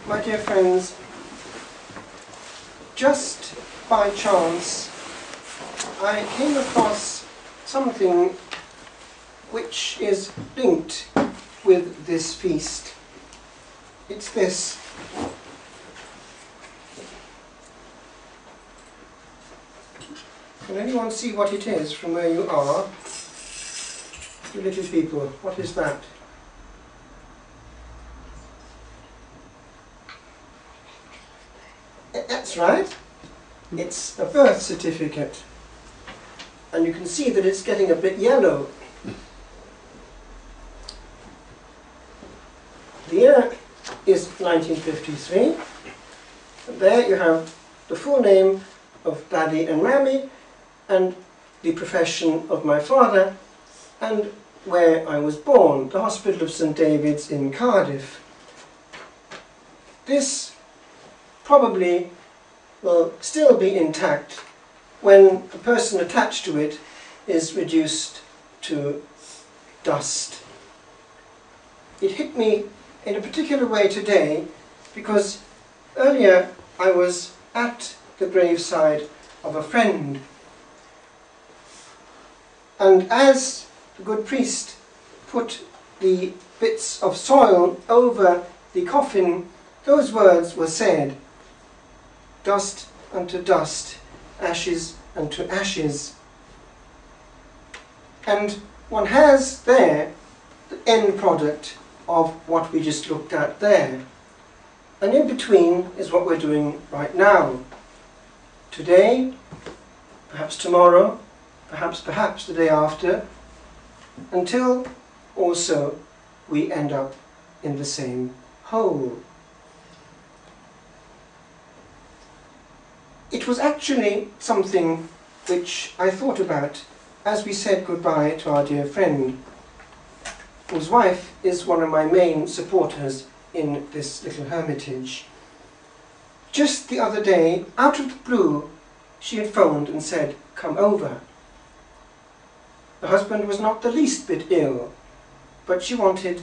My dear friends, just by chance I came across something which is linked with this feast. It's this. Can anyone see what it is from where you are? You little people, what is that? That's right. It's a birth certificate. And you can see that it's getting a bit yellow. The year is 1953. And there you have the full name of Daddy and Mammy, and the profession of my father, and where I was born, the Hospital of St David's in Cardiff. This probably will still be intact when the person attached to it is reduced to dust. It hit me in a particular way today because earlier I was at the graveside of a friend, and as the good priest put the bits of soil over the coffin, those words were said: dust unto dust, ashes unto ashes. And one has there the end product of what we just looked at there. And in between is what we're doing right now. Today, perhaps tomorrow, perhaps the day after, until also we end up in the same hole. It was actually something which I thought about as we said goodbye to our dear friend, whose wife is one of my main supporters in this little hermitage. Just the other day, out of the blue, she had phoned and said, "Come over." The husband was not the least bit ill, but she wanted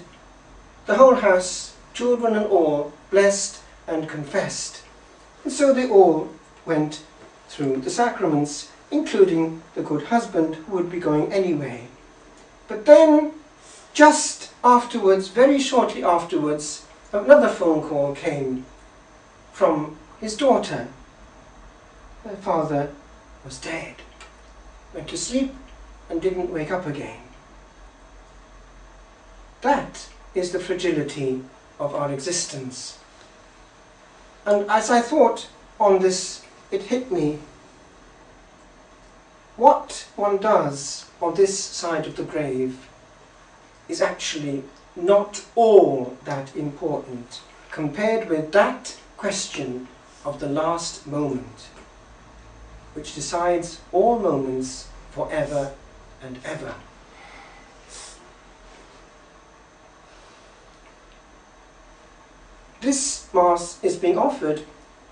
the whole house, children and all, blessed and confessed. And so they all went through the sacraments, including the good husband who would be going anyway. But then, just afterwards, very shortly afterwards, another phone call came from his daughter. Her father was dead, went to sleep and didn't wake up again. That is the fragility of our existence. And as I thought on this, it hit me. What one does on this side of the grave is actually not all that important compared with that question of the last moment, which decides all moments forever and ever. This Mass is being offered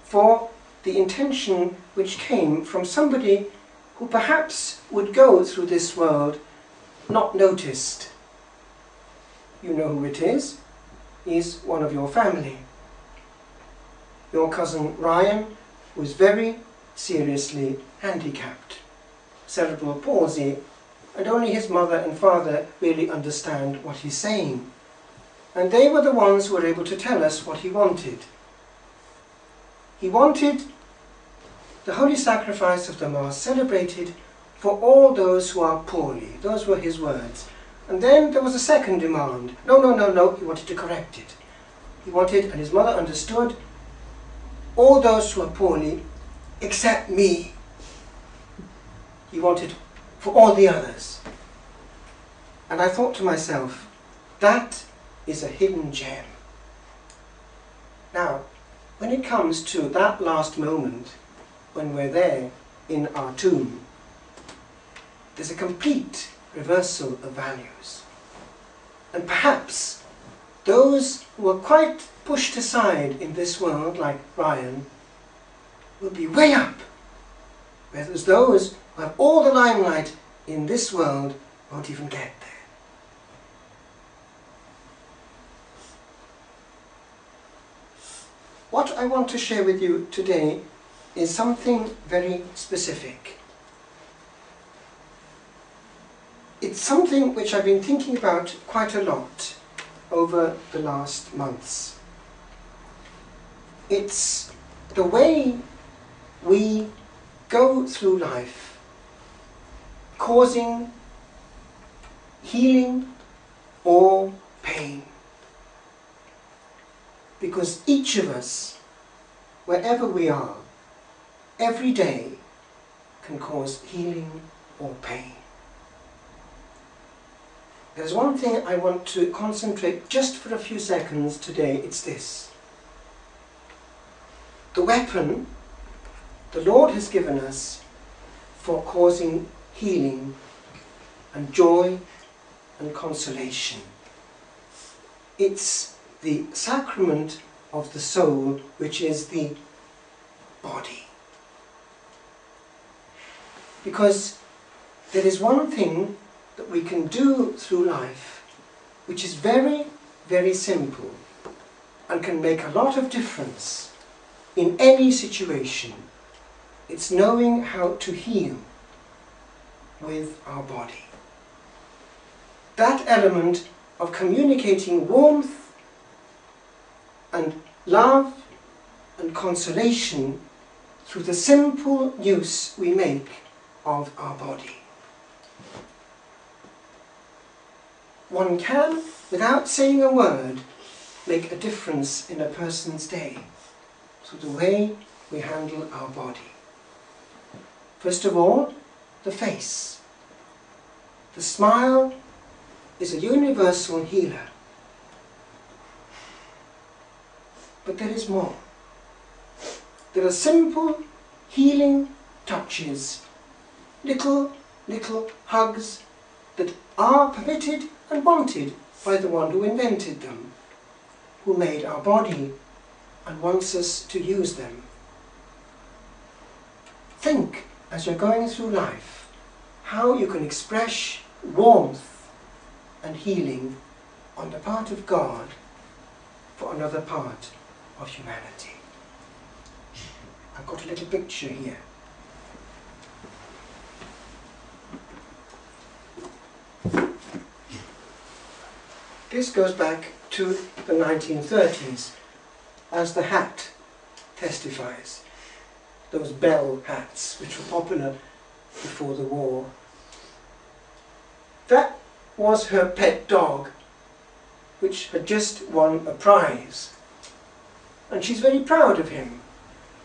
for the intention which came from somebody who perhaps would go through this world not noticed. You know who it is. He's one of your family. Your cousin Ryan, who is very seriously handicapped, cerebral palsy, and only his mother and father really understand what he's saying. And they were the ones who were able to tell us what he wanted. He wanted the holy sacrifice of the Mass celebrated for all those who are poorly. Those were his words. And then there was a second demand. No, he wanted to correct it. He wanted, and his mother understood, all those who are poorly except me. He wanted for all the others. And I thought to myself, that is a hidden gem. Now, when it comes to that last moment, when we're there in our tomb, there's a complete reversal of values. And perhaps those who are quite pushed aside in this world, like Ryan, will be way up, whereas those who have all the limelight in this world won't even get there. what I want to share with you today is something very specific. It's something which I've been thinking about quite a lot over the last months. It's the way we go through life, causing healing or pain. Because each of us, wherever we are, every day can cause healing or pain. There's one thing I want to concentrate just for a few seconds today. It's this. The weapon the Lord has given us for causing healing and joy and consolation. It's the sacrament of the soul, which is the body. Because there is one thing that we can do through life which is very, very simple and can make a lot of difference in any situation. It's knowing how to heal with our body. That element of communicating warmth and love and consolation through the simple use we make of our body. One can, without saying a word, make a difference in a person's day through the way we handle our body. First of all, the face. The smile is a universal healer. But there is more. There are simple healing touches, little hugs that are permitted and wanted by the one who invented them, who made our body and wants us to use them. Think, as you're going through life, how you can express warmth and healing on the part of God for another part of humanity. I've got a little picture here. This goes back to the 1930s, as the hat testifies. Those bell hats, which were popular before the war. That was her pet dog, which had just won a prize. And she's very proud of him.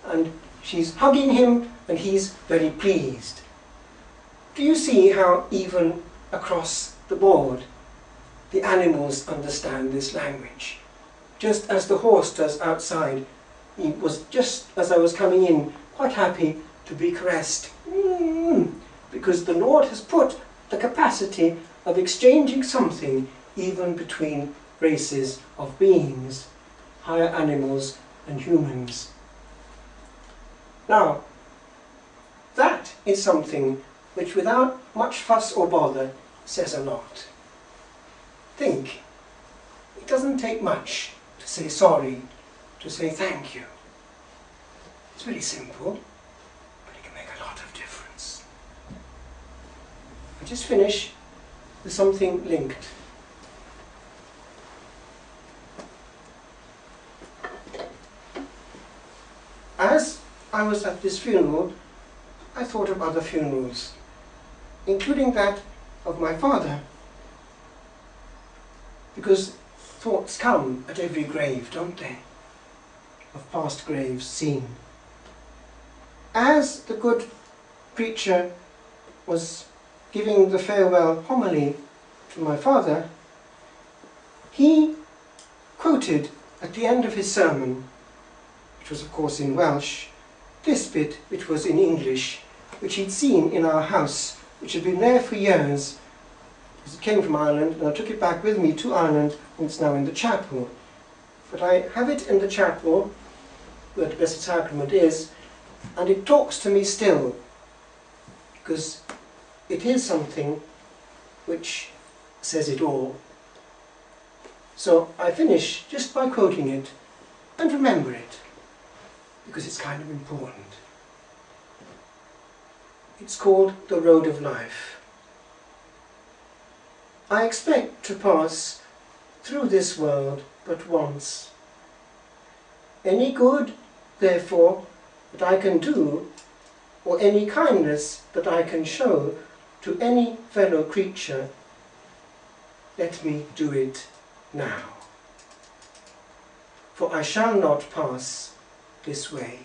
And she's hugging him, and he's very pleased. Do you see how even across the board the animals understand this language? Just as the horse does outside. He was, just as I was coming in, quite happy to be caressed. Because the Lord has put the capacity of exchanging something even between races of beings, higher animals and humans. Now, that is something which, without much fuss or bother, says a lot. Think, it doesn't take much to say sorry, to say thank you. It's very simple, but it can make a lot of difference. I'll just finish with something linked. As I was at this funeral, I thought of other funerals, including that of my father, because thoughts come at every grave, don't they? Of past graves seen. As the good preacher was giving the farewell homily to my father, he quoted at the end of his sermon, which was of course in Welsh, this bit which was in English, which he'd seen in our house, which had been there for years, because it came from Ireland, and I took it back with me to Ireland, and it's now in the chapel. But I have it in the chapel, where the Blessed Sacrament is, and it talks to me still, because it is something which says it all. So I finish just by quoting it, and remember it. because it's kind of important. It's called the road of life. I expect to pass through this world but once. Any good, therefore, that I can do, or any kindness that I can show to any fellow creature, let me do it now. For I shall not pass this way.